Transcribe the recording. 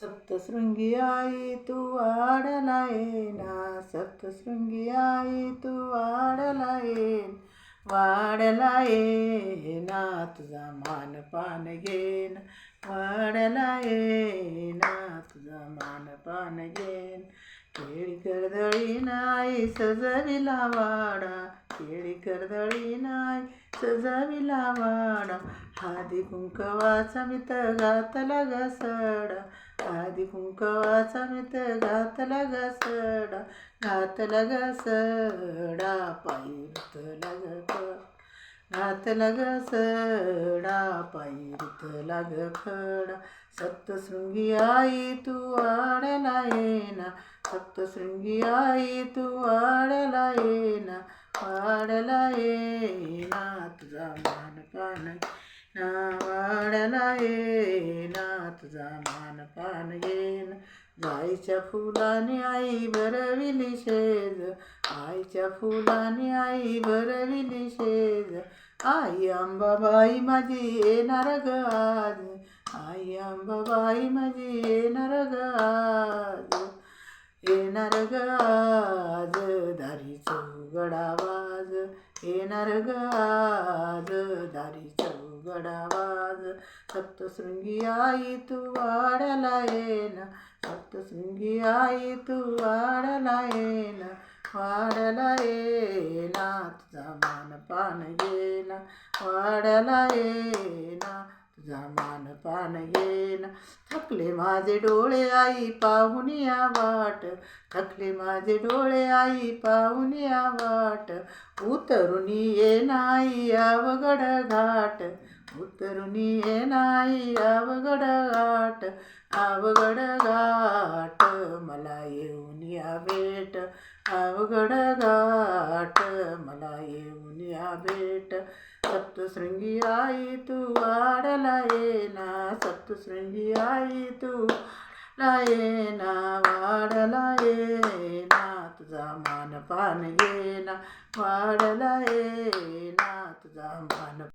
सप्तशृंगी आई तू वाड्याला येना, सप्तशृंगी आई तू वाड्याला येन, वाड्याला येना तुझा मानपान घेन, वाड्याला येना तुझा मानपान घेन. केळी कर्दळी नाही सजविला वाडा, केळी कर्दळी नाही सजविला वाडा, हळदी कुंकवाचा मित घातला ग सडा, हळदी कुंकवाचा मित घातला ग सडा, घातला ग सडा पायी रुतला ग घातला ग सडा पायी रुतला ग खडा. सप्तशृंगी आई तू वाड्याला येना, सप्तशृंगी आई तू वाड्याला येना, वाड्याला येना तुझा मानपान घेना, वाड्याला येना तुझा मानपान घेना. जाईच्या फुलाने आई भरविली शेज, आईच्या फुलाने आई भरविली शेज, आई अंबाबाई माझी येणार ग आज, आई अंबाबाई माझी येणार ग आज, येणार ग आज दारीचा उघडा आवाज, येणार ग आज दारीचा उघडा आवाज. सप्तशृंगी आई तू वाड्याला येना, सप्तशृंगी आई तू वाड्याला येना, वाड्याला येना तुझा मानपान घेना, वाड्याला येना तुझा मानपान घेना. थकले माझे डोळे आई पाहून या वाट, थकले माझे डोळे आई पाहून या वाट, उतरून ये नाही अवघड घाट, उतरून ये नाही अवघड घाट, अवघड घाट मला येऊन या भेट, अवघड घाट मला येऊन या भेट. सप्तशृंगी आई तू वाड्याला येना, सप्तशृंगी आई तू वाड्याला येना, वाड्याला येना तुझा मानपान घेना, वाड्याला येना तुझा मान